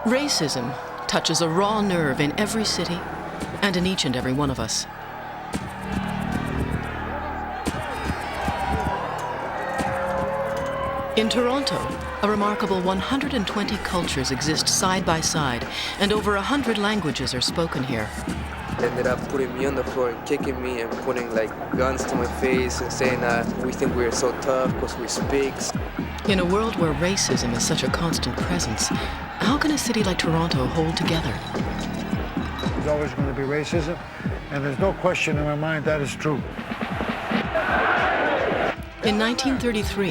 Racism touches a raw nerve in every city and in each and every one of us. In Toronto, a remarkable 120 cultures exist side by side, and over 100 languages are spoken here. Ended up putting me on the floor and kicking me and putting like guns to my face and saying we think we're so tough because we speak. In a world where racism is such a constant presence, how can a city like Toronto hold together? There's always going to be racism, and there's no question in my mind that is true. In 1933,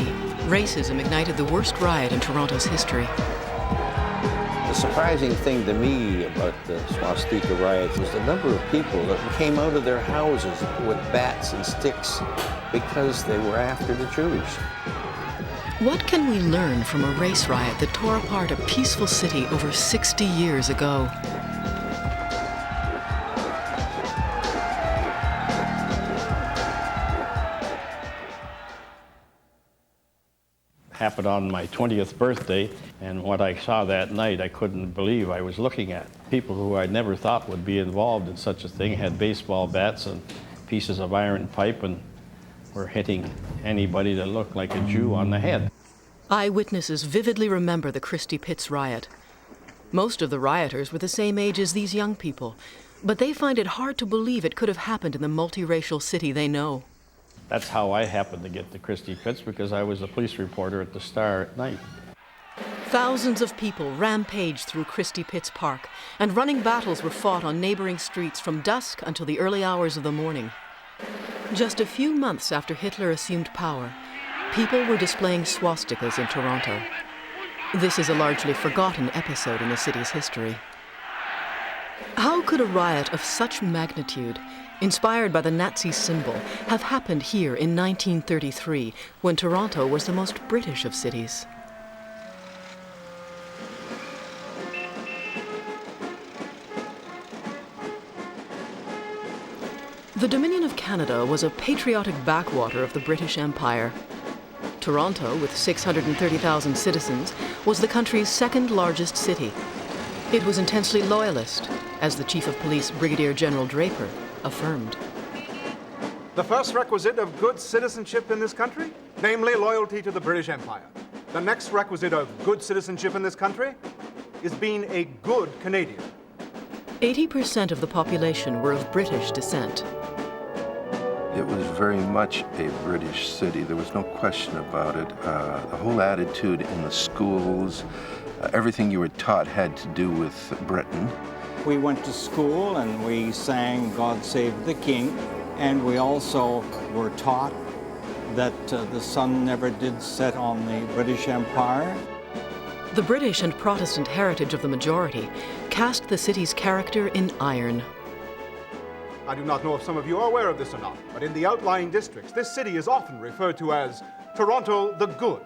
racism ignited the worst riot in Toronto's history. The surprising thing to me about the swastika riots was the number of people that came out of their houses with bats and sticks because they were after the Jews. What can we learn from a race riot that tore apart a peaceful city over 60 years ago? Happened on my 20th birthday, and what I saw that night I couldn't believe I was looking at. People who I never thought would be involved in such a thing had baseball bats and pieces of iron pipe and were hitting anybody that looked like a Jew on the head. Eyewitnesses vividly remember the Christie Pits riot. Most of the rioters were the same age as these young people, but they find it hard to believe it could have happened in the multiracial city they know. That's how I happened to get to Christie Pits, because I was a police reporter at the Star at night. Thousands of people rampaged through Christie Pits Park, and running battles were fought on neighboring streets from dusk until the early hours of the morning. Just a few months after Hitler assumed power, people were displaying swastikas in Toronto. This is a largely forgotten episode in the city's history. How could a riot of such magnitude, inspired by the Nazi symbol, have happened here in 1933, when Toronto was the most British of cities? The Dominion of Canada was a patriotic backwater of the British Empire. Toronto, with 630,000 citizens, was the country's second largest city. It was intensely loyalist, as the Chief of Police, Brigadier General Draper, affirmed. The first requisite of good citizenship in this country, namely loyalty to the British Empire. The next requisite of good citizenship in this country is being a good Canadian. 80% of the population were of British descent. It was very much a British city. There was no question about it. The whole attitude in the schools, everything you were taught had to do with Britain. We went to school and we sang God Save the King, and we also were taught that the sun never did set on the British Empire. The British and Protestant heritage of the majority cast the city's character in iron. I do not know if some of you are aware of this or not, but in the outlying districts, this city is often referred to as Toronto the Good.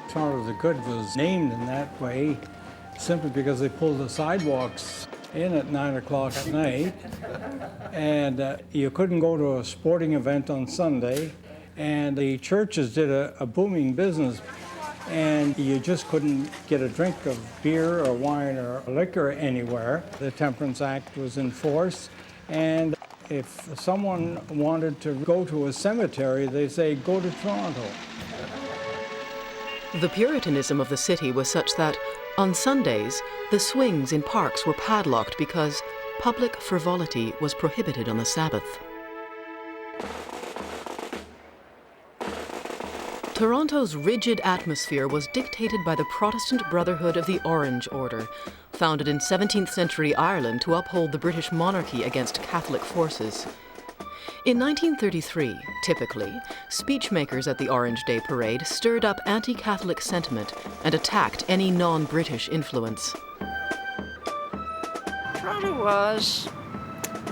Toronto the Good was named in that way simply because they pulled the sidewalks in at 9 o'clock at night, and you couldn't go to a sporting event on Sunday, and the churches did a booming business, and you just couldn't get a drink of beer or wine or liquor anywhere. The Temperance Act was in force, and if someone wanted to go to a cemetery, they say, go to Toronto. The Puritanism of the city was such that, on Sundays, the swings in parks were padlocked because public frivolity was prohibited on the Sabbath. Toronto's rigid atmosphere was dictated by the Protestant Brotherhood of the Orange Order, founded in 17th century Ireland to uphold the British monarchy against Catholic forces. In 1933, typically, speechmakers at the Orange Day Parade stirred up anti-Catholic sentiment and attacked any non-British influence. Toronto was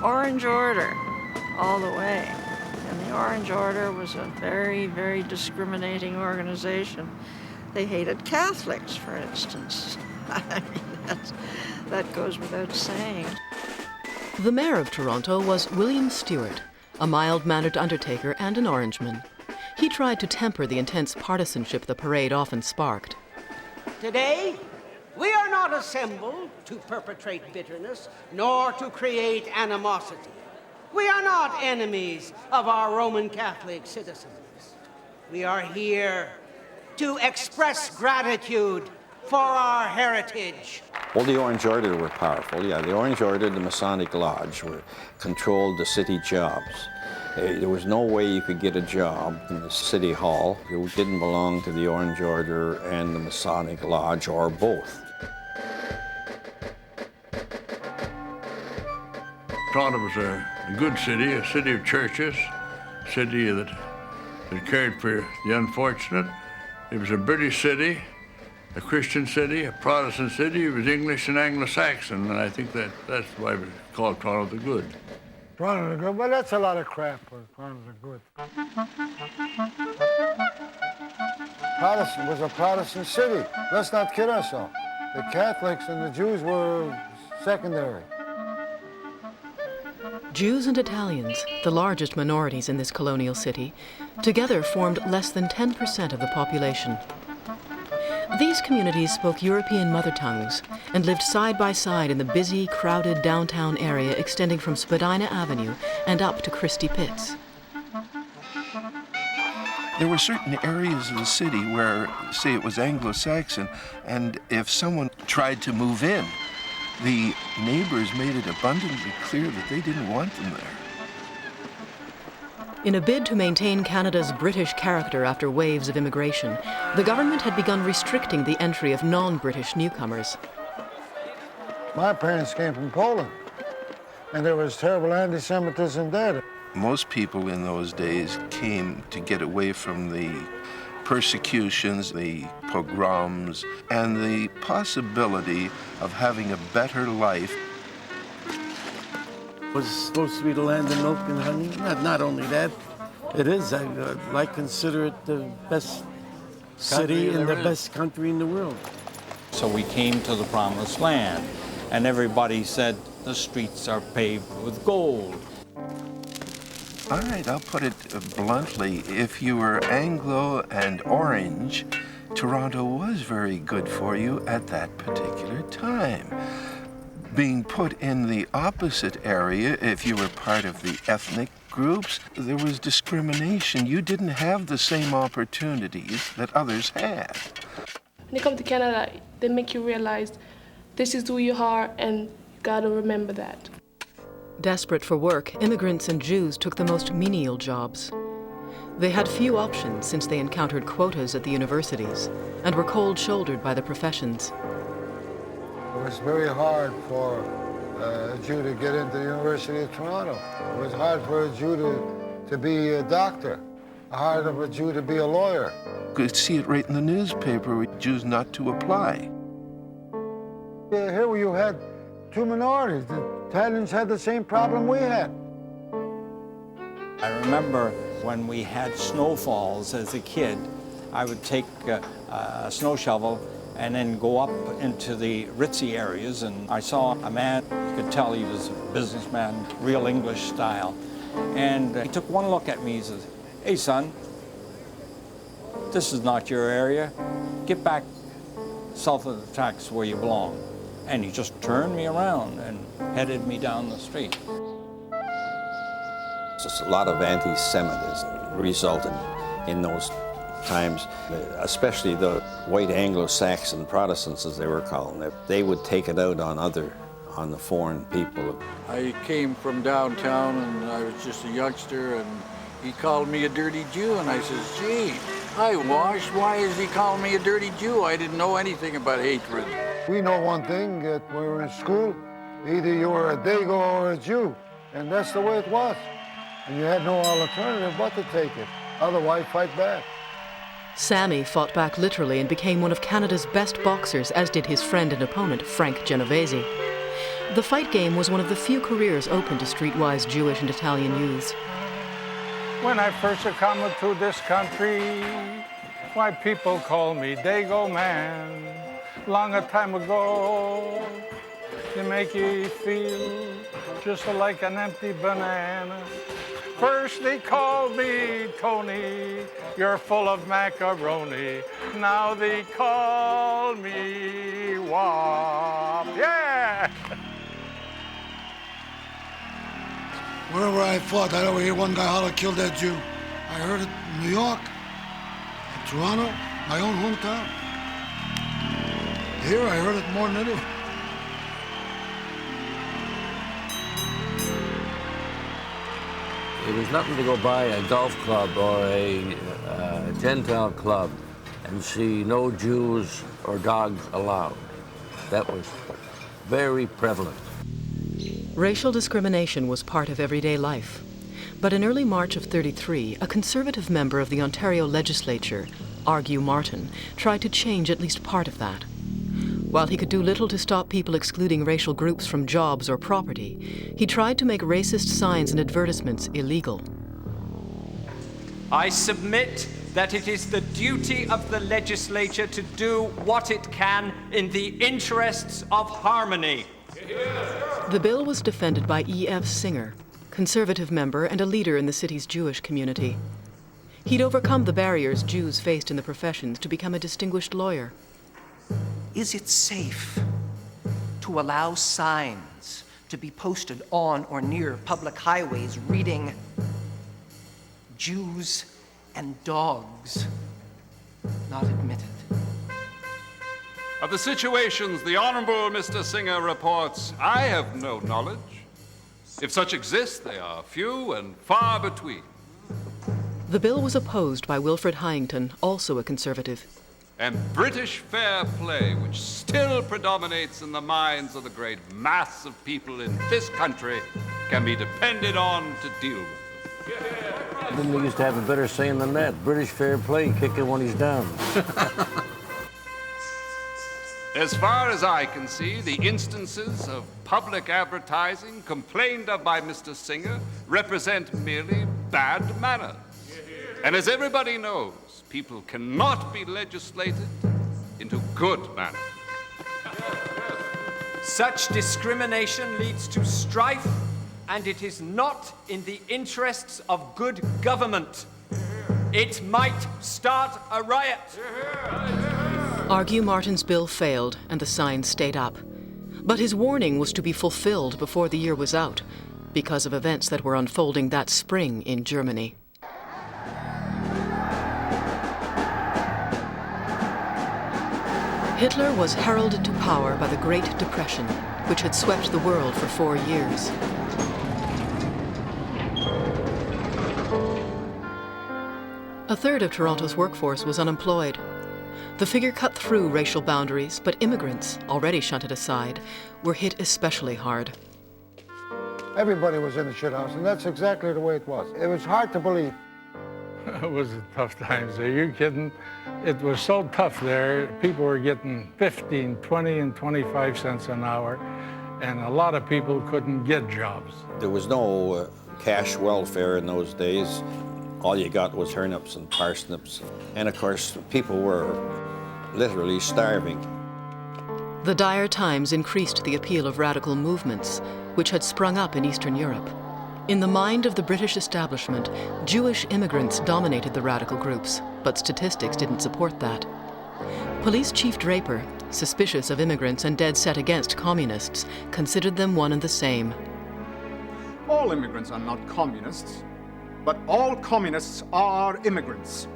Orange Order all the way. And the Orange Order was a very, very discriminating organization. They hated Catholics, for instance. I mean, that goes without saying. The mayor of Toronto was William Stewart, a mild-mannered undertaker and an Orangeman. He tried to temper the intense partisanship the parade often sparked. Today, We are not assembled to perpetrate bitterness, nor to create animosity. We are not enemies of our Roman Catholic citizens. We are here to express gratitude for our heritage. Well, the Orange Order were powerful, yeah. The Orange Order, the Masonic Lodge, controlled the city jobs. There was no way you could get a job in the city hall who didn't belong to the Orange Order and the Masonic Lodge, or both. Toronto was a good city, a city of churches, a city that cared for the unfortunate. It was a British city, a Christian city, a Protestant city. It was English and Anglo-Saxon, and I think that's why we call Toronto the Good. Toronto the Good? Well, that's a lot of crap for Toronto the Good. Protestant was a Protestant city. Let's not kid ourselves. The Catholics and the Jews were secondary. Jews and Italians, the largest minorities in this colonial city, together formed less than 10% of the population. These communities spoke European mother tongues and lived side by side in the busy, crowded downtown area extending from Spadina Avenue and up to Christie Pits. There were certain areas of the city where, say, it was Anglo-Saxon, and if someone tried to move in, the neighbors made it abundantly clear that they didn't want them there. In a bid to maintain Canada's British character after waves of immigration, the government had begun restricting the entry of non-British newcomers. My parents came from Poland, and there was terrible anti-Semitism there. Most people in those days came to get away from the persecutions, the pogroms, and the possibility of having a better life. It was supposed to be the land of milk and honey. Not only that, it is. I consider it the best city and the best country in the world. So we came to the promised land, and everybody said the streets are paved with gold. All right, I'll put it bluntly. If you were Anglo and Orange, Toronto was very good for you at that particular time. Being put in the opposite area, if you were part of the ethnic groups, there was discrimination. You didn't have the same opportunities that others had. When you come to Canada, they make you realize this is who you are, and you gotta remember that. Desperate for work, immigrants and Jews took the most menial jobs. They had few options since they encountered quotas at the universities and were cold-shouldered by the professions. It was very hard for a Jew to get into the University of Toronto. It was hard for a Jew to be a doctor, hard for a Jew to be a lawyer. You could see it right in the newspaper with Jews not to apply. Here you had two minorities. The Italians had the same problem we had. I remember when we had snowfalls as a kid, I would take a snow shovel and then go up into the ritzy areas, and I saw a man, you could tell he was a businessman, real English style, and he took one look at me, he says, "Hey son, this is not your area. Get back south of the tracks where you belong." And he just turned me around and headed me down the street. Just a lot of anti-Semitism resulted in those times, especially the white Anglo-Saxon Protestants, as they were called. They would take it out on the foreign people. I came from downtown, and I was just a youngster, and he called me a dirty Jew, and I says, "Gee, hi, Wash, why is he calling me a dirty Jew? I didn't know anything about hatred." We know one thing, that when we were in school, either you were a Dago or a Jew, and that's the way it was. And you had no alternative but to take it, otherwise fight back. Sammy fought back literally and became one of Canada's best boxers, as did his friend and opponent, Frank Genovese. The fight game was one of the few careers open to streetwise Jewish and Italian youths. When I first come to this country, why people call me Dago man. Long a time ago, they make you feel just like an empty banana. First they called me Tony, you're full of macaroni. Now they call me Wop. Yeah! Wherever I fought, I'd ever hear one guy holler, "Kill that Jew." I heard it in New York, in Toronto, my own hometown. Here I heard it more than anywhere. It was nothing to go by a golf club or a Gentile club and see no Jews or dogs allowed. That was very prevalent. Racial discrimination was part of everyday life. But in early March of '33, a conservative member of the Ontario legislature, Argue Martin, tried to change at least part of that. While he could do little to stop people excluding racial groups from jobs or property, he tried to make racist signs and advertisements illegal. I submit that it is the duty of the legislature to do what it can in the interests of harmony. The bill was defended by E.F. Singer, conservative member and a leader in the city's Jewish community. He'd overcome the barriers Jews faced in the professions to become a distinguished lawyer. Is it safe to allow signs to be posted on or near public highways reading Jews and dogs not admitted? Of the situations the Honorable Mr. Singer reports, I have no knowledge. If such exist, they are few and far between. The bill was opposed by Wilfred Hyington, also a conservative. And British fair play, which still predominates in the minds of the great mass of people in this country, can be depended on to deal with them. Didn't they used to have a better saying than that? British fair play, kick him when he's down. As far as I can see, the instances of public advertising complained of by Mr. Singer represent merely bad manners. And as everybody knows, people cannot be legislated into good manners. Such discrimination leads to strife, and it is not in the interests of good government. It might start a riot. Argue Martin's bill failed, and the signs stayed up. But his warning was to be fulfilled before the year was out, because of events that were unfolding that spring in Germany. Hitler was heralded to power by the Great Depression, which had swept the world for 4 years. A third of Toronto's workforce was unemployed. The figure cut through racial boundaries, but immigrants, already shunted aside, were hit especially hard. Everybody was in the shithouse, and that's exactly the way it was. It was hard to believe. It was a tough times. Are you kidding? It was so tough there. People were getting 15, 20, and 25 cents an hour, and a lot of people couldn't get jobs. There was no cash welfare in those days. All you got was turnips and parsnips. And of course, people were literally starving. The dire times increased the appeal of radical movements, which had sprung up in Eastern Europe. In the mind of the British establishment, Jewish immigrants dominated the radical groups, but statistics didn't support that. Police Chief Draper, suspicious of immigrants and dead set against communists, considered them one and the same. All immigrants are not communists, but all communists are immigrants.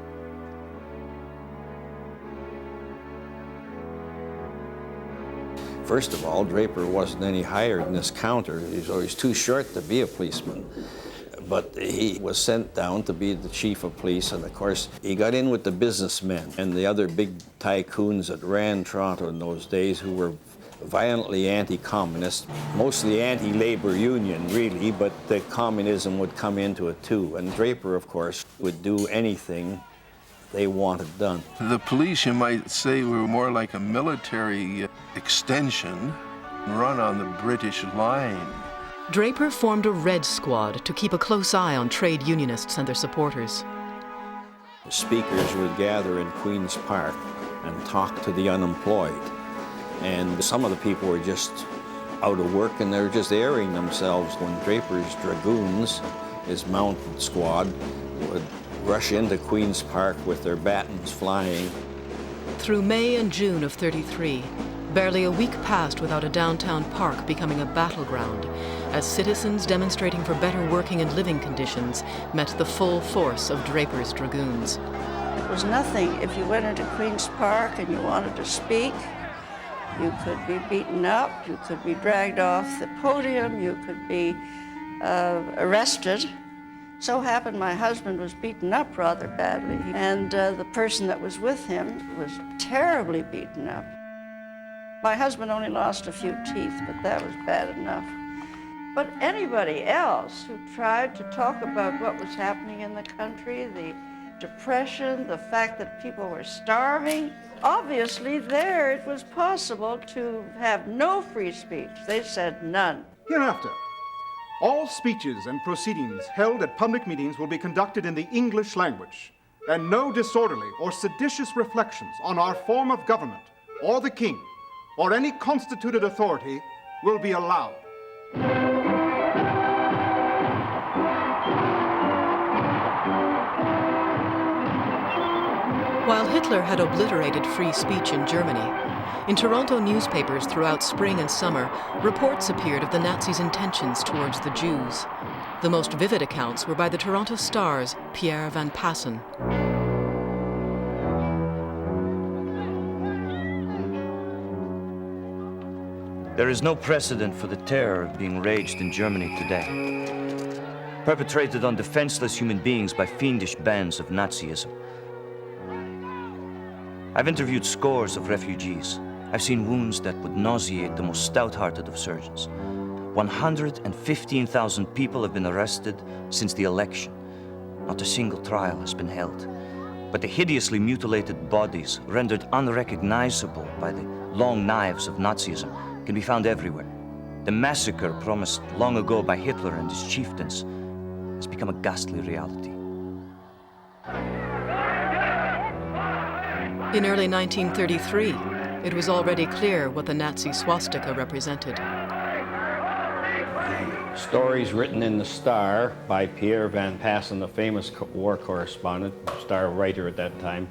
First of all, Draper wasn't any higher than this counter. He was always too short to be a policeman. But he was sent down to be the chief of police, and of course, he got in with the businessmen and the other big tycoons that ran Toronto in those days, who were violently anti-communist, mostly anti-labor union, really, but the communism would come into it too. And Draper, of course, would do anything they wanted done. The police, you might say, were more like a military extension run on the British line. Draper formed a Red Squad to keep a close eye on trade unionists and their supporters. The speakers would gather in Queen's Park and talk to the unemployed. And some of the people were just out of work and they were just airing themselves when Draper's dragoons his mounted squad would rush into Queen's Park with their batons flying. Through May and June of '33, barely a week passed without a downtown park becoming a battleground, as citizens demonstrating for better working and living conditions met the full force of Draper's Dragoons. It was nothing. If you went into Queen's Park and you wanted to speak, you could be beaten up, you could be dragged off the podium, you could be arrested. So happened my husband was beaten up rather badly, and the person that was with him was terribly beaten up. My husband only lost a few teeth, but that was bad enough. But anybody else who tried to talk about what was happening in the country, the depression, the fact that people were starving, obviously there it was possible to have no free speech. They said none. Hereafter, all speeches and proceedings held at public meetings will be conducted in the English language, and no disorderly or seditious reflections on our form of government, or the king, or any constituted authority will be allowed. While Hitler had obliterated free speech in Germany, in Toronto newspapers throughout spring and summer, reports appeared of the Nazis' intentions towards the Jews. The most vivid accounts were by the Toronto Star's Pierre Van Passen. There is no precedent for the terror being raged in Germany today, perpetrated on defenseless human beings by fiendish bands of Nazism. I've interviewed scores of refugees. I've seen wounds that would nauseate the most stout-hearted of surgeons. 115,000 people have been arrested since the election. Not a single trial has been held. But the hideously mutilated bodies, rendered unrecognizable by the long knives of Nazism, can be found everywhere. The massacre promised long ago by Hitler and his chieftains has become a ghastly reality. In early 1933, it was already clear what the Nazi swastika represented. Stories written in the Star by Pierre Van Passen, the famous war correspondent, Star writer at that time,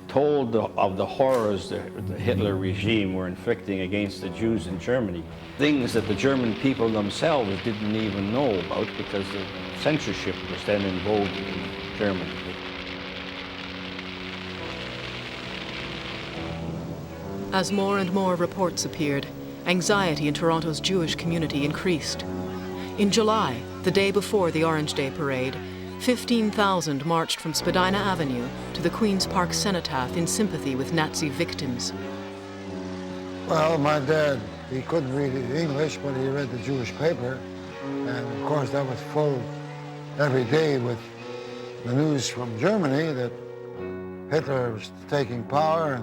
told of the horrors the Hitler regime were inflicting against the Jews in Germany. Things that the German people themselves didn't even know about because the censorship was then in vogue in Germany. As more and more reports appeared, anxiety in Toronto's Jewish community increased. In July, the day before the Orange Day parade, 15,000 marched from Spadina Avenue to the Queen's Park Cenotaph in sympathy with Nazi victims. Well, my dad, he couldn't read English, but he read the Jewish paper. And of course, that was full every day with the news from Germany that Hitler was taking power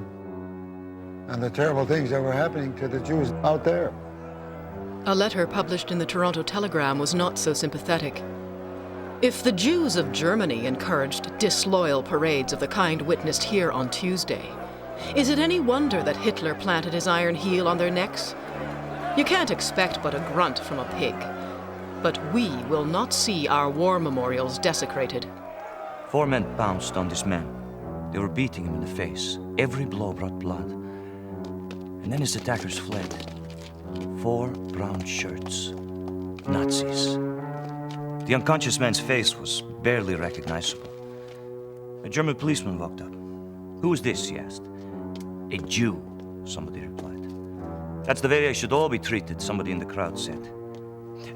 and the terrible things that were happening to the Jews out there. A letter published in the Toronto Telegram was not so sympathetic. If the Jews of Germany encouraged disloyal parades of the kind witnessed here on Tuesday, is it any wonder that Hitler planted his iron heel on their necks? You can't expect but a grunt from a pig. But we will not see our war memorials desecrated. 4 men pounced on this man. They were beating him in the face. Every blow brought blood. And then his attackers fled. 4 brown shirts. Nazis. The unconscious man's face was barely recognizable. A German policeman walked up. "Who is this?" he asked. "A Jew," somebody replied. "That's the way they should all be treated," somebody in the crowd said.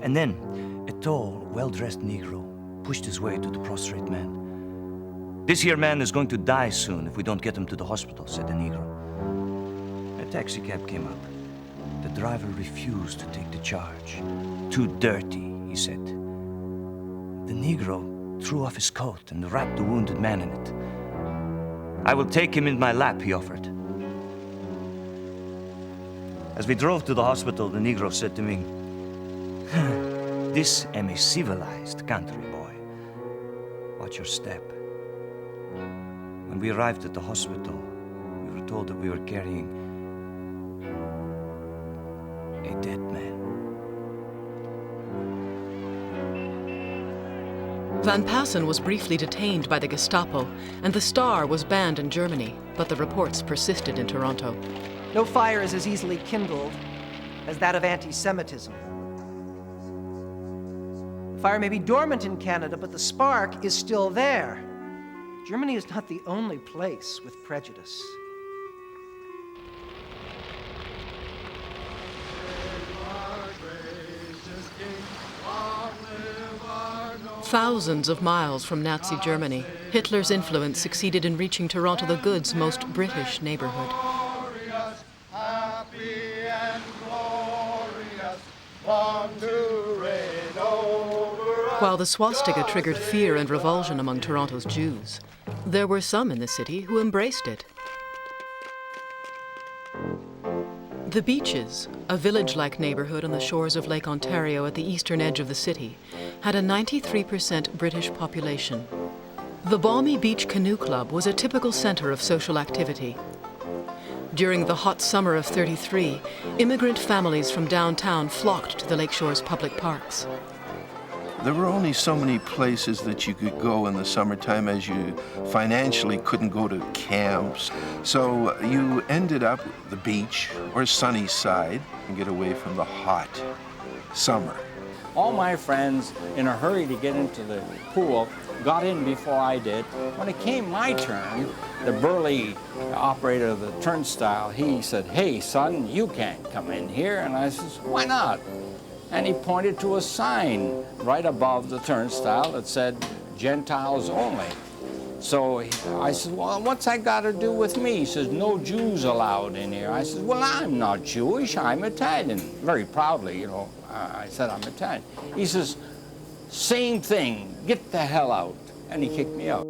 And then a tall, well-dressed Negro pushed his way to the prostrate man. "This here man is going to die soon if we don't get him to the hospital," said the Negro. A taxicab came up. The driver refused to take the charge. "Too dirty," he said. The Negro threw off his coat and wrapped the wounded man in it. "I will take him in my lap," he offered. As we drove to the hospital, the Negro said to me, "This am a civilized country, boy. Watch your step." When we arrived at the hospital, we were told that we were carrying a dead man. Van Passen was briefly detained by the Gestapo, and the Star was banned in Germany, but the reports persisted in Toronto. No fire is as easily kindled as that of anti-Semitism. The fire may be dormant in Canada, but the spark is still there. Germany is not the only place with prejudice. Thousands of miles from Nazi Germany, Hitler's influence succeeded in reaching Toronto the Good's most British neighborhood. While the swastika triggered fear and revulsion among Toronto's Jews, there were some in the city who embraced it. The Beaches, a village-like neighborhood on the shores of Lake Ontario at the eastern edge of the city, had a 93% British population. The Balmy Beach Canoe Club was a typical center of social activity. During the hot summer of '33, immigrant families from downtown flocked to the lakeshore's public parks. There were only so many places that you could go in the summertime, as you financially couldn't go to camps. So you ended up at the beach or Sunnyside and get away from the hot summer. All my friends, in a hurry to get into the pool, got in before I did. When it came my turn, the burly operator of the turnstile, he said, "Hey, son, you can't come in here." And I said, "Why not?" And he pointed to a sign right above the turnstile that said, "Gentiles only." So I said, "Well, what's that got to do with me?" He says, "No Jews allowed in here." I said, "Well, I'm not Jewish, I'm Italian." Very proudly, you know, I said, "I'm Italian." He says, "Same thing, get the hell out." And he kicked me out.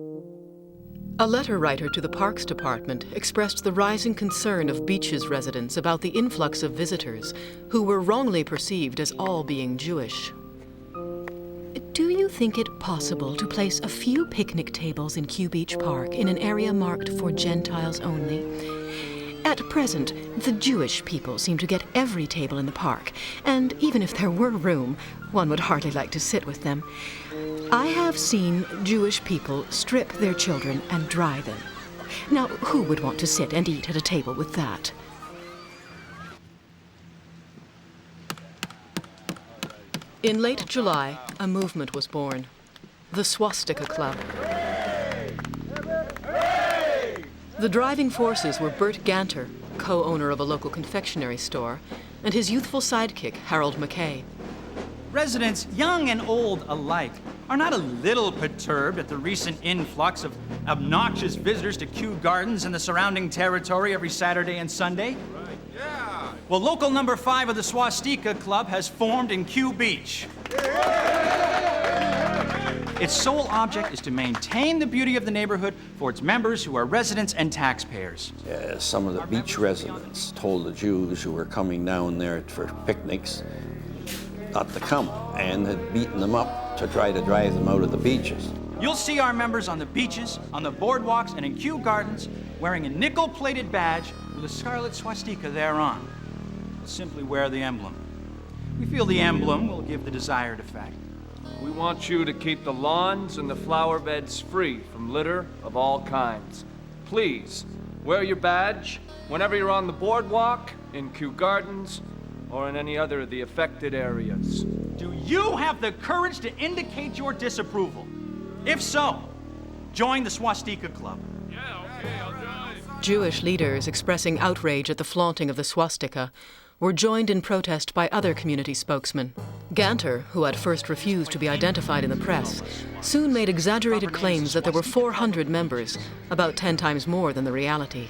A letter writer to the Parks Department expressed the rising concern of Beaches residents about the influx of visitors who were wrongly perceived as all being Jewish. Do you think it possible to place a few picnic tables in Kew Beach Park in an area marked for Gentiles only? At present, the Jewish people seem to get every table in the park, and even if there were room, one would hardly like to sit with them. I have seen Jewish people strip their children and dry them. Now, who would want to sit and eat at a table with that? In late July, a movement was born, the Swastika Club. The driving forces were Bert Ganter, co-owner of a local confectionery store, and his youthful sidekick, Harold McKay. Residents, young and old alike, are not a little perturbed at the recent influx of obnoxious visitors to Kew Gardens and the surrounding territory every Saturday and Sunday. Right, yeah. Well, local number 5 of the Swastika Club has formed in Kew Beach. Its sole object is to maintain the beauty of the neighborhood for its members who are residents and taxpayers. Some of the beach residents told the Jews who were coming down there for picnics not to come, and had beaten them up to try to drive them out of the beaches. You'll see our members on the beaches, on the boardwalks, and in Kew Gardens wearing a nickel-plated badge with a scarlet swastika thereon. They'll simply wear the emblem. We feel the emblem will give the desired effect. We want you to keep the lawns and the flower beds free from litter of all kinds. Please, wear your badge whenever you're on the boardwalk, in Kew Gardens, or in any other of the affected areas. Do you have the courage to indicate your disapproval? If so, join the Swastika Club. Yeah, okay, I'll join. Jewish leaders expressing outrage at the flaunting of the swastika were joined in protest by other community spokesmen. Ganter, who had first refused to be identified in the press, soon made exaggerated claims that there were 400 members, about 10 times more than the reality.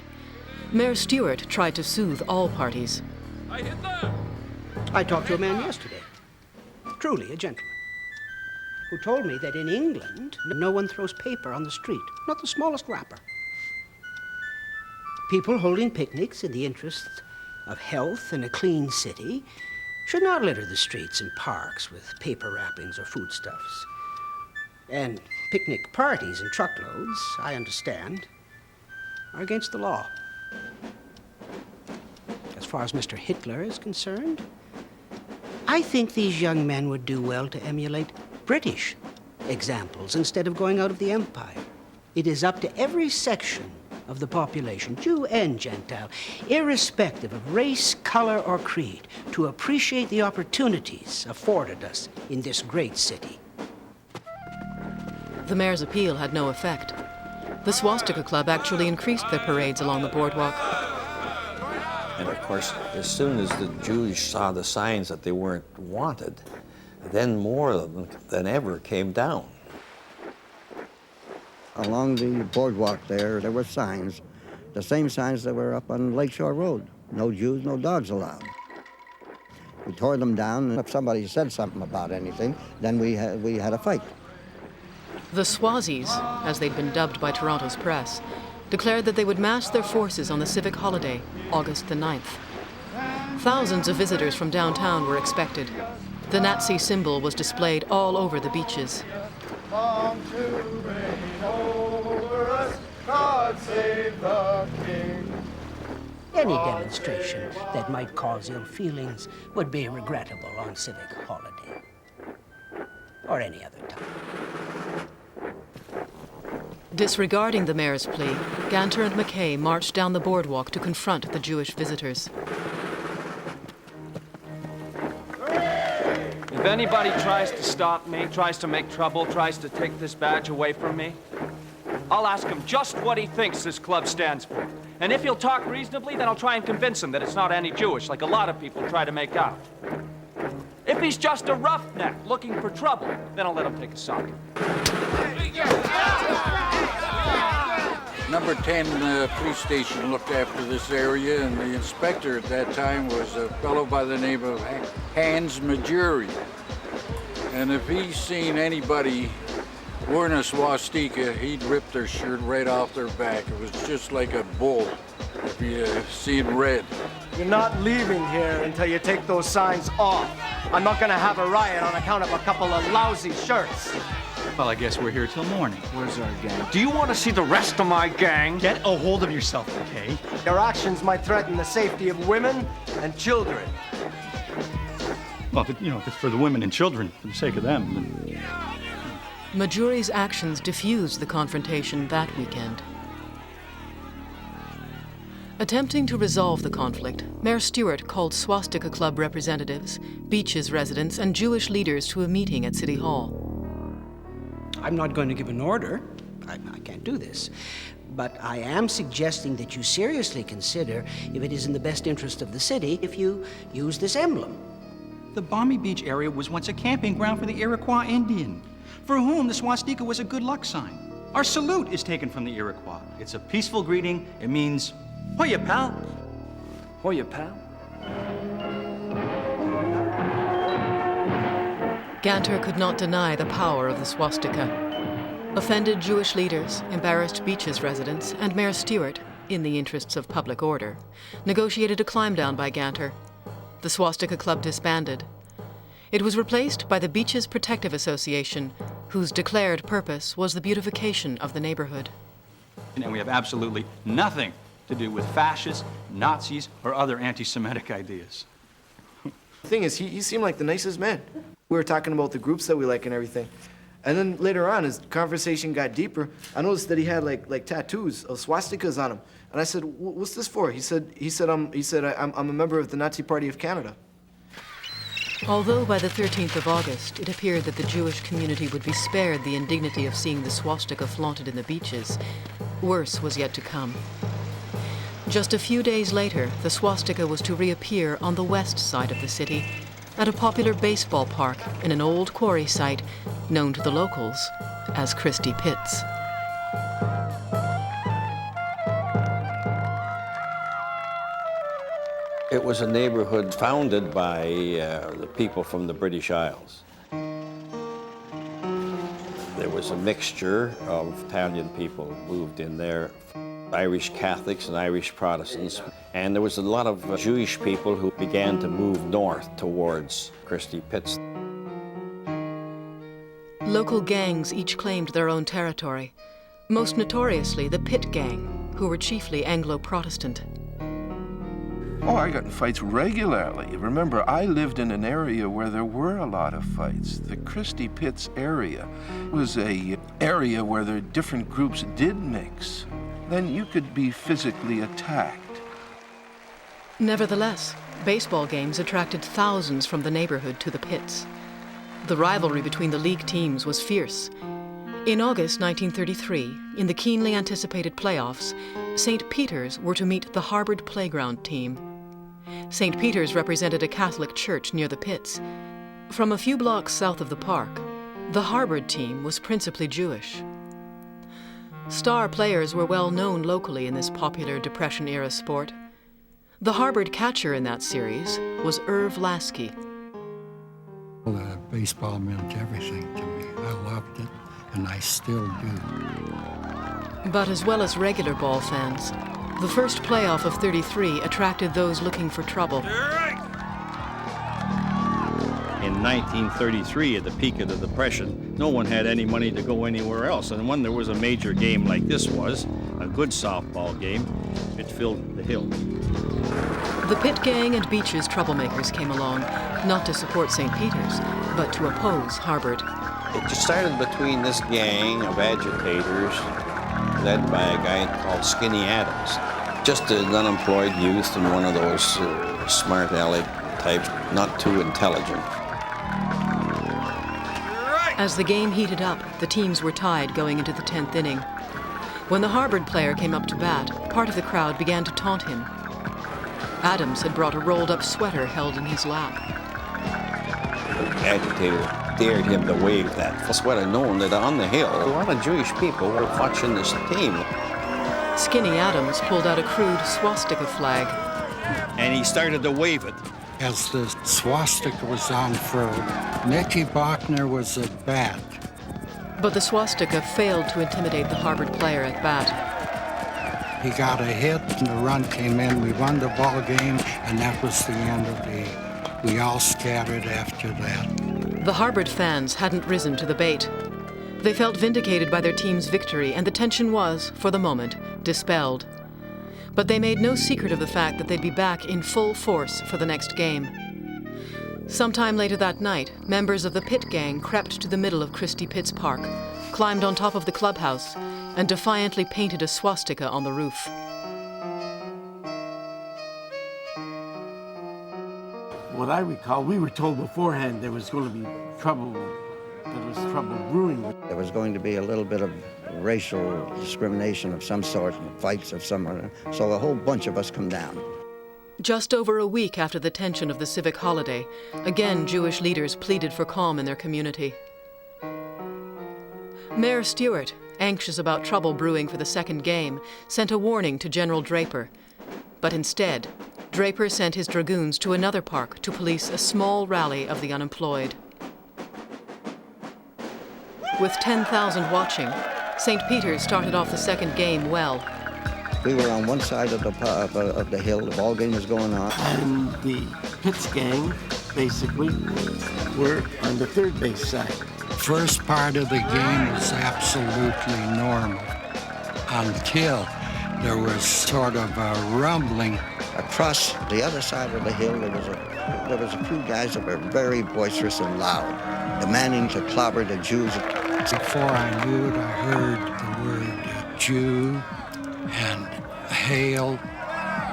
Mayor Stewart tried to soothe all parties. I talked to a man yesterday, truly a gentleman, who told me that in England, no one throws paper on the street, not the smallest wrapper. People holding picnics in the interests of health and a clean city should not litter the streets and parks with paper wrappings or foodstuffs. And picnic parties in truckloads, I understand, are against the law. As far as Mr. Hitler is concerned, I think these young men would do well to emulate British examples instead of going out of the empire. It is up to every section of the population, Jew and Gentile, irrespective of race, color, or creed, to appreciate the opportunities afforded us in this great city. The mayor's appeal had no effect. The Swastika Club actually increased their parades along the boardwalk. And of course, as soon as the Jews saw the signs that they weren't wanted, then more of them than ever came down. Along the boardwalk there were signs, the same signs that were up on Lakeshore Road. No Jews, no dogs allowed. We tore them down, and if somebody said something about anything, then we had a fight. The Swazis, as they'd been dubbed by Toronto's press, declared that they would mass their forces on the civic holiday, August the 9th. Thousands of visitors from downtown were expected. The Nazi symbol was displayed all over the beaches. Come to reign over us, God save the King. Any demonstration that might cause ill feelings would be regrettable on civic holiday, or any other time. Disregarding the mayor's plea, Ganter and McKay marched down the boardwalk to confront the Jewish visitors. If anybody tries to stop me, tries to make trouble, tries to take this badge away from me, I'll ask him just what he thinks this club stands for. And if he'll talk reasonably, then I'll try and convince him that it's not anti-Jewish, like a lot of people try to make out. If he's just a roughneck looking for trouble, then I'll let him take a sock. Number 10 police station looked after this area, and the inspector at that time was a fellow by the name of Hans Majuri. And if he's seen anybody wearing a swastika, he'd rip their shirt right off their back. It was just like a bull if you seen red. You're not leaving here until you take those signs off. I'm not gonna have a riot on account of a couple of lousy shirts. Well, I guess we're here till morning. Where's our gang? Do you want to see the rest of my gang? Get a hold of yourself, okay? Your actions might threaten the safety of women and children. Well, if it's for the women and children, for the sake of them, then... Majuri's actions diffused the confrontation that weekend. Attempting to resolve the conflict, Mayor Stewart called Swastika Club representatives, Beaches residents, and Jewish leaders to a meeting at City Hall. I'm not going to give an order. I can't do this. But I am suggesting that you seriously consider if it is in the best interest of the city if you use this emblem. The Balmy Beach area was once a camping ground for the Iroquois Indian, for whom the swastika was a good luck sign. Our salute is taken from the Iroquois. It's a peaceful greeting. It means, hoya, pal. Hoya, pal. Ganter could not deny the power of the swastika. Offended Jewish leaders, embarrassed Beaches residents, and Mayor Stewart, in the interests of public order, negotiated a climb down by Ganter. The Swastika Club disbanded. It was replaced by the Beaches Protective Association, whose declared purpose was the beautification of the neighborhood. And we have absolutely nothing to do with fascists, Nazis, or other anti-Semitic ideas. The thing is, he seemed like the nicest man. We were talking about the groups that we like and everything. And then later on, as the conversation got deeper, I noticed that he had like tattoos of swastikas on him. And I said, "What's this for?" He said, "I'm a member of the Nazi Party of Canada." Although by the 13th of August, it appeared that the Jewish community would be spared the indignity of seeing the swastika flaunted in the beaches, worse was yet to come. Just a few days later, the swastika was to reappear on the west side of the city, at a popular baseball park in an old quarry site known to the locals as Christie Pits. It was a neighborhood founded by the people from the British Isles. There was a mixture of Italian people who moved in there, Irish Catholics and Irish Protestants, and there was a lot of Jewish people who began to move north towards Christie Pits. Local gangs each claimed their own territory, most notoriously the Pit Gang, who were chiefly Anglo-Protestant. Oh, I got in fights regularly. Remember, I lived in an area where there were a lot of fights. The Christie Pits area was an area where the different groups did mix. Then you could be physically attacked. Nevertheless, baseball games attracted thousands from the neighborhood to the pits. The rivalry between the league teams was fierce. In August 1933, in the keenly anticipated playoffs, St. Peter's were to meet the Harvard Playground team. St. Peter's represented a Catholic church near the pits. From a few blocks south of the park, the Harvard team was principally Jewish. Star players were well known locally in this popular Depression-era sport. The Harvard catcher in that series was Irv Lasky. Well, baseball meant everything to me. I loved it, and I still do. But as well as regular ball fans, the first playoff of '33 attracted those looking for trouble. In 1933, at the peak of the Depression, no one had any money to go anywhere else. And when there was a major game like this was, a good softball game, it filled the hill. The Pit Gang and Beach's troublemakers came along, not to support St. Peter's, but to oppose Harvard. It just started between this gang of agitators, led by a guy called Skinny Adams. Just an unemployed youth and one of those smart aleck types, not too intelligent. As the game heated up, the teams were tied going into the 10th inning. When the Harvard player came up to bat, part of the crowd began to taunt him. Adams had brought a rolled-up sweater held in his lap. The agitator dared him to wave that sweater, knowing that on the hill, a lot of Jewish people were watching this team. Skinny Adams pulled out a crude swastika flag. And he started to wave it. As the swastika was unfurled, Nicky Bachner was at bat. But the swastika failed to intimidate the Harvard player at bat. He got a hit, and the run came in. We won the ball game, and that was the end of the... We all scattered after that. The Harvard fans hadn't risen to the bait. They felt vindicated by their team's victory, and the tension was, for the moment, dispelled. But they made no secret of the fact that they'd be back in full force for the next game. Sometime later that night, members of the Pit Gang crept to the middle of Christie Pits Park, climbed on top of the clubhouse, and defiantly painted a swastika on the roof. What I recall, we were told beforehand there was going to be trouble, there was trouble brewing. There was going to be a little bit of racial discrimination of some sort, fights of some sort, so a whole bunch of us come down. Just over a week after the tension of the civic holiday, again Jewish leaders pleaded for calm in their community. Mayor Stewart, anxious about trouble brewing for the second game, sent a warning to General Draper. But instead, Draper sent his dragoons to another park to police a small rally of the unemployed. With 10,000 watching, St. Peter's started off the second game well. We were on one side of the hill, the ball game was going on. And the Pits gang, basically, were on the third base side. First part of the game was absolutely normal until there was sort of a rumbling. Across the other side of the hill, there was a few guys that were very boisterous and loud, demanding to clobber the Jews. Before I knew it, I heard the word Jew and hail.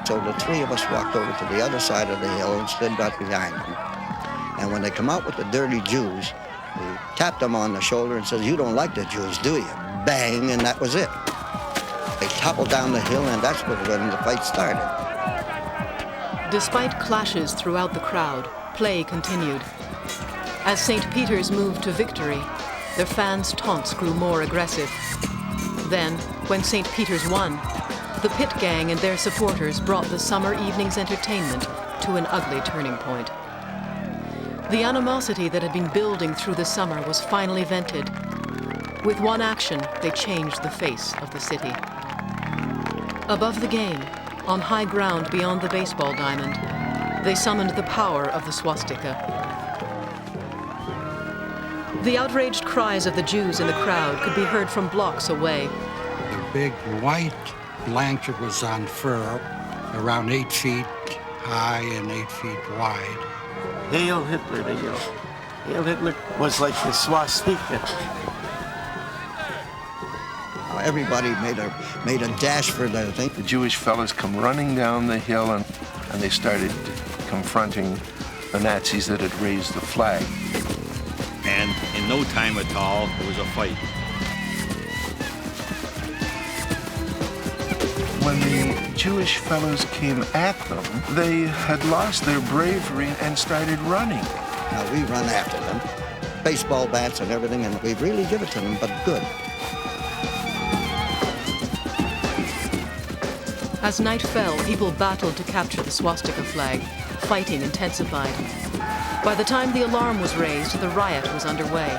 So the three of us walked over to the other side of the hill and stood right behind them. And when they come out with the dirty Jews, we tapped them on the shoulder and said, "You don't like the Jews, do you?" Bang, and that was it. They toppled down the hill, and that's when the fight started. Despite clashes throughout the crowd, play continued. As St. Peter's moved to victory, their fans' taunts grew more aggressive. Then, when St. Peter's won, the Pit Gang and their supporters brought the summer evening's entertainment to an ugly turning point. The animosity that had been building through the summer was finally vented. With one action, they changed the face of the city. Above the game, on high ground beyond the baseball diamond, they summoned the power of the swastika. The outraged cries of the Jews in the crowd could be heard from blocks away. The big white blanket was unfurled, around 8 feet high and 8 feet wide. Hail Hitler, they yelled. Hail Hitler was like the swastika. Everybody made a dash for the thing. The Jewish fellas come running down the hill and they started confronting the Nazis that had raised the flag. And in no time at all, there was a fight. When the Jewish fellows came at them, they had lost their bravery and started running. Now we run after them, baseball bats and everything, and we really give it to them, but good. As night fell, people battled to capture the swastika flag. Fighting intensified. By the time the alarm was raised, the riot was underway,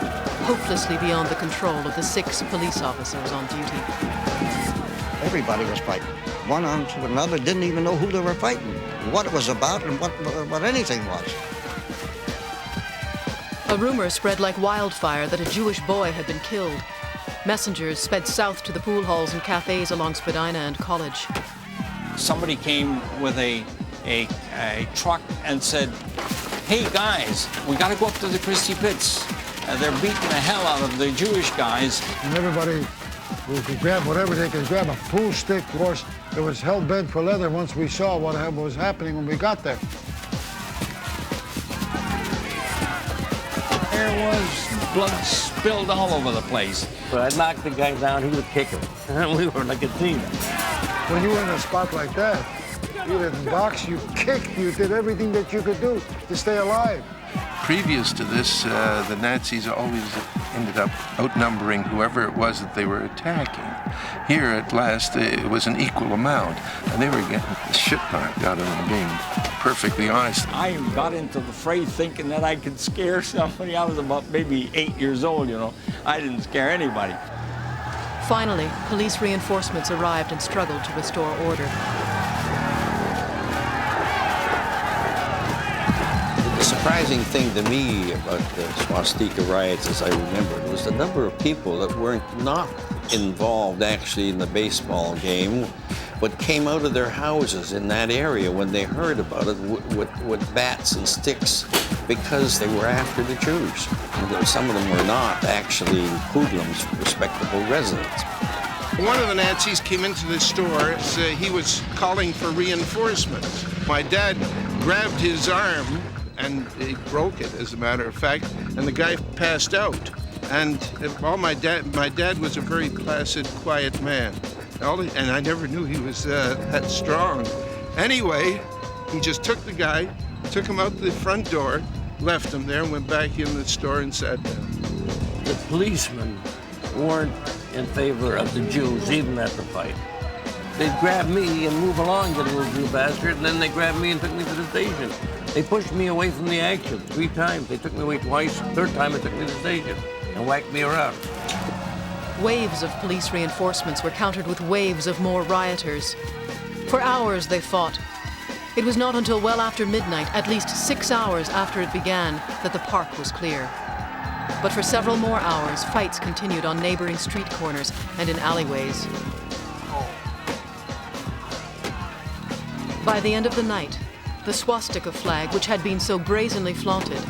hopelessly beyond the control of the 6 police officers on duty. Everybody was fighting. One on to another, didn't even know who they were fighting, what it was about, and what anything was. A rumor spread like wildfire that a Jewish boy had been killed. Messengers sped south to the pool halls and cafes along Spadina and College. Somebody came with a truck and said, "Hey guys, we gotta go up to the Christie Pits. They're beating the hell out of the Jewish guys." And everybody could grab whatever they could grab, a pool stick. Of course, it was hell-bent for leather once we saw what was happening when we got there. There was blood spilled all over the place. So I'd knock the guy down, he would kick him. And we were like a team. When you were in a spot like that, you didn't box, you kicked, you did everything that you could do to stay alive. Previous to this, the Nazis always ended up outnumbering whoever it was that they were attacking. Here, at last, it was an equal amount, and they were getting the shit knocked out of them, being perfectly honest. I got into the fray thinking that I could scare somebody. I was about maybe 8 years old, you know. I didn't scare anybody. Finally, police reinforcements arrived and struggled to restore order. The surprising thing to me about the swastika riots, as I remember, was the number of people that were not involved actually in the baseball game, but came out of their houses in that area when they heard about it with bats and sticks because they were after the Jews. And some of them were not actually hoodlums, respectable residents. One of the Nazis came into the store. He was calling for reinforcements. My dad grabbed his arm and he broke it, as a matter of fact, and the guy passed out. And my dad was a very placid, quiet man. And I never knew he was that strong. Anyway, he just took the guy, took him out the front door, left him there, and went back in the store and sat down. The policemen weren't in favor of the Jews, even at the fight. They'd grab me and move along, you little Jew bastard, and then they grabbed me and took me to the station. They pushed me away from the action 3 times. They took me away twice. 3rd time, they took me to the station and whacked me around. Waves of police reinforcements were countered with waves of more rioters. For hours they fought. It was not until well after midnight, at least 6 hours after it began, that the park was clear. But for several more hours, fights continued on neighboring street corners and in alleyways. By the end of the night, the swastika flag, which had been so brazenly flaunted,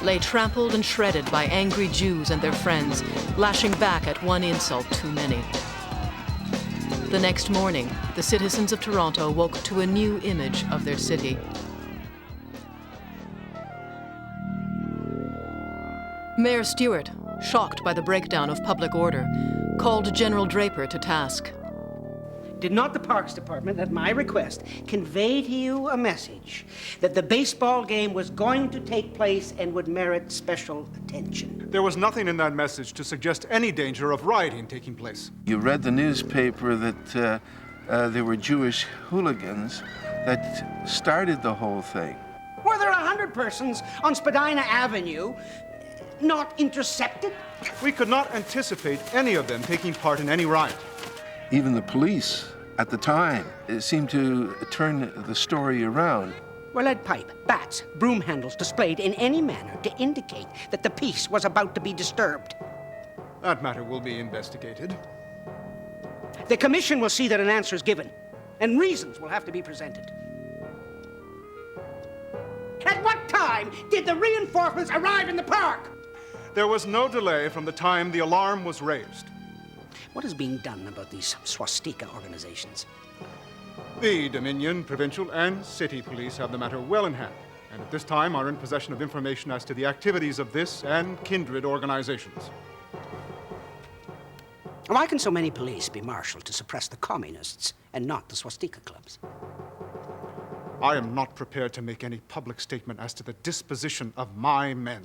lay trampled and shredded by angry Jews and their friends, lashing back at one insult too many. The next morning, the citizens of Toronto woke to a new image of their city. Mayor Stewart, shocked by the breakdown of public order, called General Draper to task. Did not the Parks Department, at my request, convey to you a message that the baseball game was going to take place and would merit special attention? There was nothing in that message to suggest any danger of rioting taking place. You read the newspaper that there were Jewish hooligans that started the whole thing. Were there 100 persons on Spadina Avenue not intercepted? We could not anticipate any of them taking part in any riot. Even the police, at the time, seemed to turn the story around. Were lead pipe, bats, broom handles displayed in any manner to indicate that the peace was about to be disturbed? That matter will be investigated. The commission will see that an answer is given, and reasons will have to be presented. time did the reinforcements arrive in the park? There was no delay from the time the alarm was raised. What is being done about these swastika organizations? The Dominion, provincial, and city police have the matter well in hand, and at this time are in possession of information as to the activities of this and kindred organizations. Why can so many police be marshaled to suppress the communists and not the swastika clubs? I am not prepared to make any public statement as to the disposition of my men.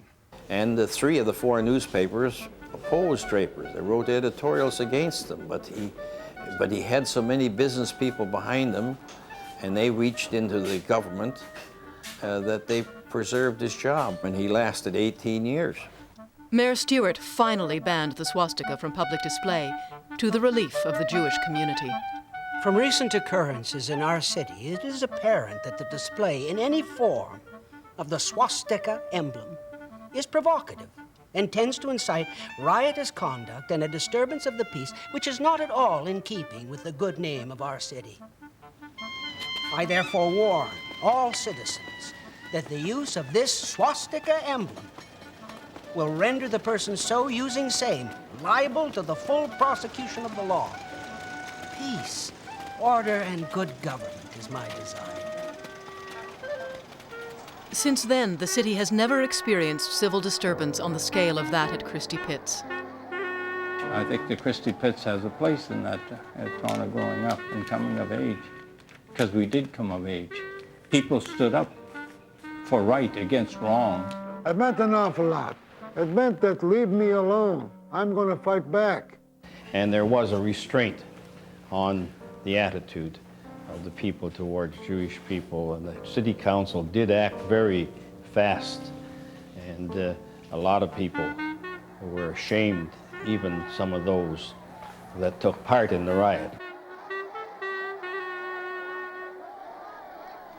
And 3 of the 4 newspapers opposed Draper. They wrote editorials against him, but he had so many business people behind him, and they reached into the government that they preserved his job, and he lasted 18 years. Mayor Stewart finally banned the swastika from public display, to the relief of the Jewish community. From recent occurrences in our city, it is apparent that the display in any form of the swastika emblem is provocative and tends to incite riotous conduct and a disturbance of the peace, which is not at all in keeping with the good name of our city. I therefore warn all citizens that the use of this swastika emblem will render the person so using same liable to the full prosecution of the law. Peace, order, and good government is my desire. Since then, the city has never experienced civil disturbance on the scale of that at Christie Pits. I think the Christie Pits has a place in that Toronto growing up and coming of age, because we did come of age. People stood up for right against wrong. It meant an awful lot. It meant that leave me alone. I'm going to fight back. And there was a restraint on the attitude of the people towards Jewish people, and the city council did act very fast, and a lot of people were ashamed, even some of those that took part in the riot.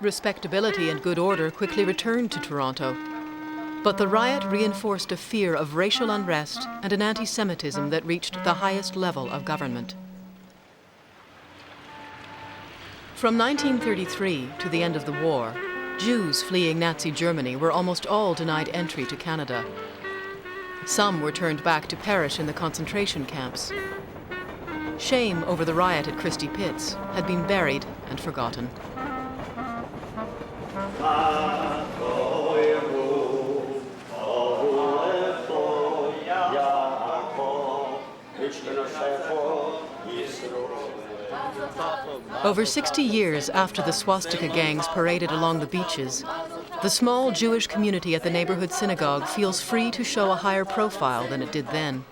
Respectability and good order quickly returned to Toronto, but the riot reinforced a fear of racial unrest and an anti-Semitism that reached the highest level of government. From 1933 to the end of the war, Jews fleeing Nazi Germany were almost all denied entry to Canada. Some were turned back to perish in the concentration camps. Shame over the riot at Christie Pits had been buried and forgotten. Over 60 years after the swastika gangs paraded along the beaches, the small Jewish community at the neighborhood synagogue feels free to show a higher profile than it did then.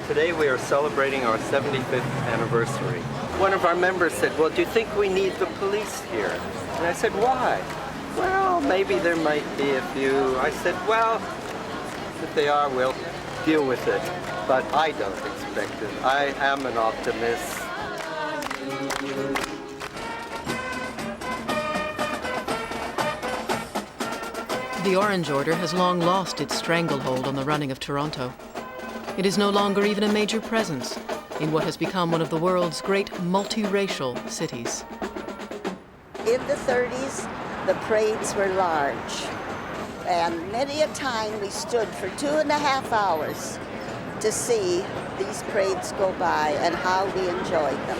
Today we are celebrating our 75th anniversary. One of our members said, well, do you think we need the police here? And I said, why? Well, maybe there might be a few. I said, well, if they are, we'll deal with it. But I don't expect it. I am an optimist. The Orange Order has long lost its stranglehold on the running of Toronto. It is no longer even a major presence in what has become one of the world's great multiracial cities. In the 30s, the parades were large, and many a time we stood for 2.5 hours to see these parades go by and how we enjoyed them.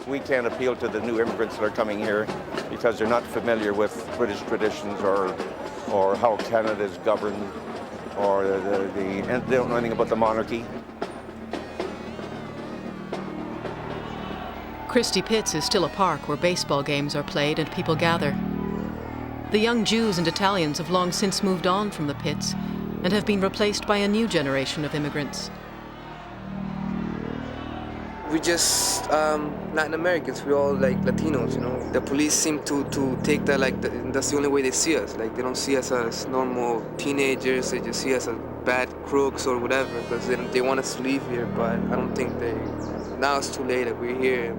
We can't appeal to the new immigrants that are coming here because they're not familiar with British traditions or how Canada is governed, or they don't know anything about the monarchy. Christie Pits is still a park where baseball games are played and people gather. The young Jews and Italians have long since moved on from the pits and have been replaced by a new generation of immigrants. We just Latin Americans, we're all like Latinos, you know. The police seem to take that like that's the only way they see us. Like they don't see us as normal teenagers, they just see us as bad crooks or whatever, because they want us to leave here, but I don't think now it's too late that we're here.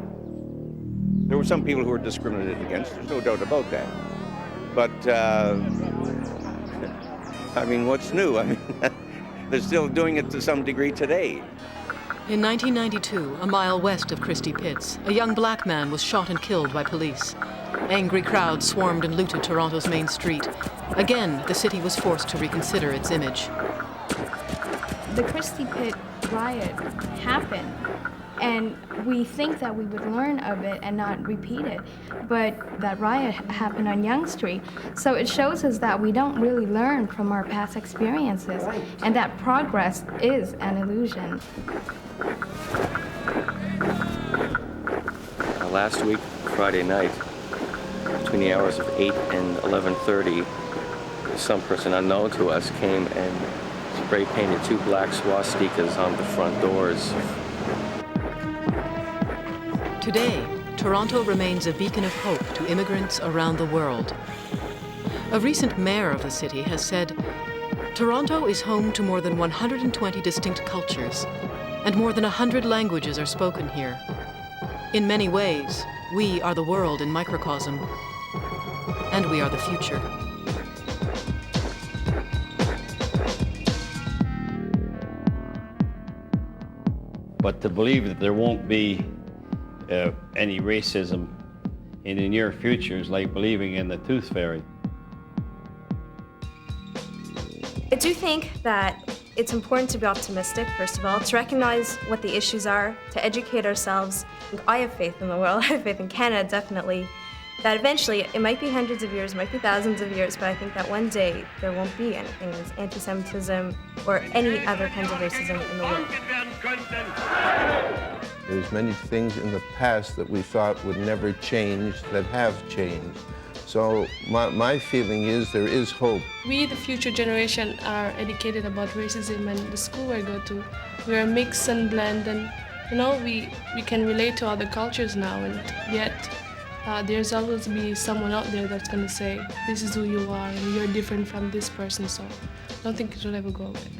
There were some people who were discriminated against, there's no doubt about that. But, I mean, what's new? I mean, they're still doing it to some degree today. In 1992, a mile west of Christie Pits, a young black man was shot and killed by police. Angry crowds swarmed and looted Toronto's main street. Again, the city was forced to reconsider its image. The Christie Pit riot happened, and we think that we would learn of it and not repeat it, but that riot happened on Yonge Street, so it shows us that we don't really learn from our past experiences, and that progress is an illusion. Last week, Friday night, between the hours of 8 and 11:30, some person unknown to us came and spray painted 2 black swastikas on the front doors. Today, Toronto remains a beacon of hope to immigrants around the world. A recent mayor of the city has said, Toronto is home to more than 120 distinct cultures, and more than 100 languages are spoken here. In many ways, we are the world in microcosm, and we are the future. But to believe that there won't be any racism in the near future is like believing in the tooth fairy. I do think that it's important to be optimistic, first of all, to recognize what the issues are, to educate ourselves. I have faith in the world, I have faith in Canada, definitely, that eventually, it might be hundreds of years, might be thousands of years, but I think that one day there won't be anything as anti-Semitism or any other kinds of racism in the world. There's many things in the past that we thought would never change that have changed. So my feeling is there is hope. We, the future generation, are educated about racism, and the school I go to, we're a mix and blend, and we can relate to other cultures now, and yet there's always be someone out there that's going to say, this is who you are, and you're different from this person, so I don't think it will ever go away.